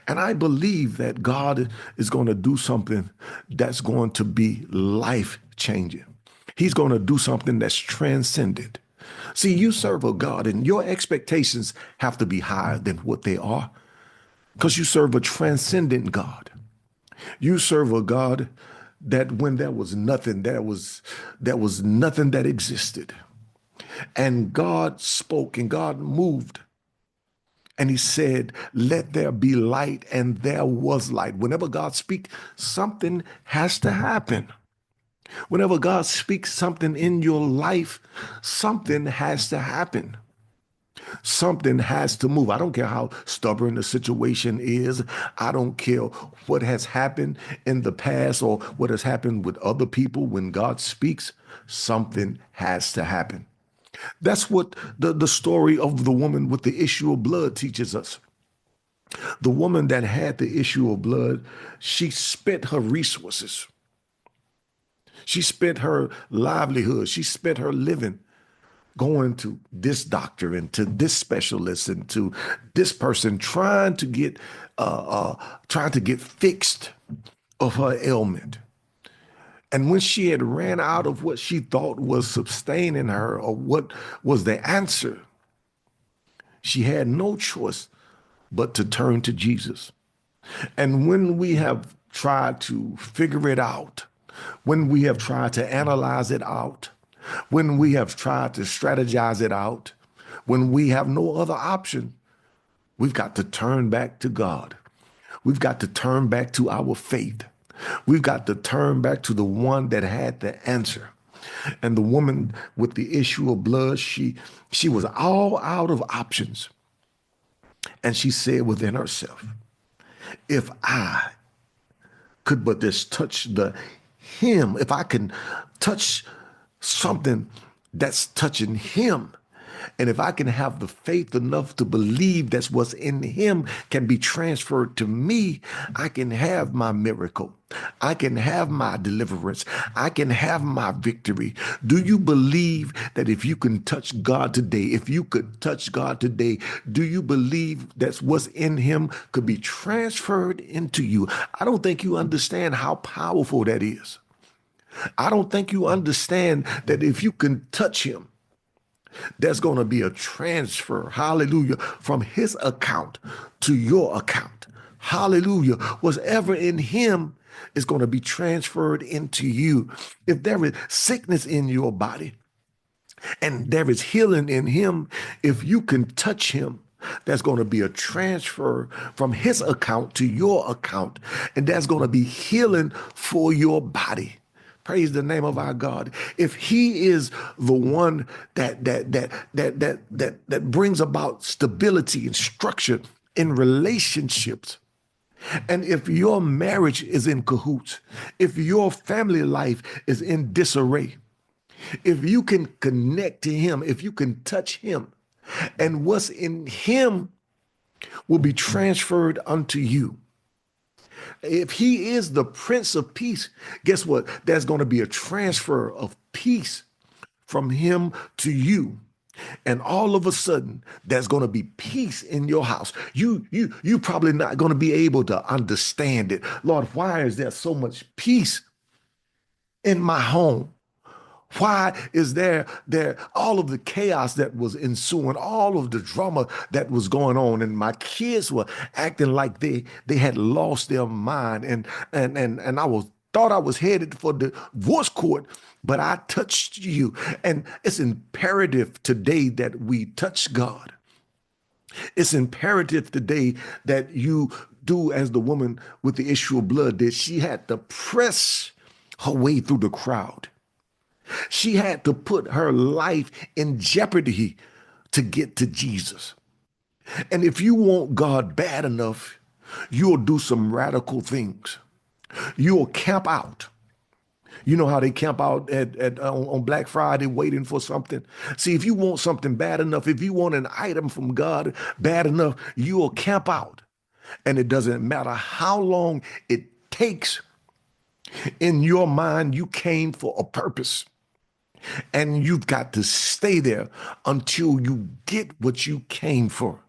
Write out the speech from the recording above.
And I believe that God is going to do something that's going to be life changing. He's going to do something that's transcendent. See, you serve a God and your expectations have to be higher than what they are because you serve a transcendent God. You serve a God that when there was nothing, there was nothing that existed. And God spoke and God moved. And he said, let there be light, and there was light. Whenever God speaks, something has to happen. Whenever God speaks something in your life, something has to happen. Something has to move. I don't care how stubborn the situation is. I don't care what has happened in the past or what has happened with other people. When God speaks, something has to happen. That's what the story of the woman with the issue of blood teaches us. The woman that had the issue of blood, she spent her resources. She spent her livelihood. She spent her living going to this doctor and to this specialist and to this person trying to get fixed of her ailment. And when she had ran out of what she thought was sustaining her or what was the answer, she had no choice but to turn to Jesus. And when we have tried to figure it out, when we have tried to analyze it out, when we have tried to strategize it out, when we have no other option, we've got to turn back to God. We've got to turn back to our faith. We've got to turn back to the one that had the answer. And the woman with the issue of blood, she was all out of options. And she said within herself, if I could but just touch the him, if I can touch something that's touching him, and if I can have the faith enough to believe that what's in him can be transferred to me, I can have my miracle. I can have my deliverance. I can have my victory. Do you believe that if you can touch God today, if you could touch God today, do you believe that what's in him could be transferred into you? I don't think you understand how powerful that is. I don't think you understand that if you can touch him, there's going to be a transfer, hallelujah, from his account to your account. Hallelujah. Whatever in him is going to be transferred into you. If there is sickness in your body and there is healing in him, if you can touch him, there's going to be a transfer from his account to your account, and there's going to be healing for your body. Praise the name of our God. If he is the one that brings about stability and structure in relationships, and if your marriage is in cahoots, if your family life is in disarray, if you can connect to him, if you can touch him, and what's in him will be transferred unto you. If he is the Prince of Peace, guess what? There's going to be a transfer of peace from him to you. And all of a sudden, there's going to be peace in your house. You probably not going to be able to understand it. Lord, why is there so much peace in my home? Why is there all of the chaos that was ensuing, all of the drama that was going on, and my kids were acting like they had lost their mind, and I was thought I was headed for the divorce court, but I touched you. And it's imperative today that we touch God. It's imperative today that you do as the woman with the issue of blood did. She had to press her way through the crowd. She had to put her life in jeopardy to get to Jesus. And if you want God bad enough, you'll do some radical things. You'll camp out. You know how they camp out on Black Friday waiting for something? See, if you want something bad enough, if you want an item from God bad enough, you'll camp out. And it doesn't matter how long it takes. In your mind, you came for a purpose. And you've got to stay there until you get what you came for.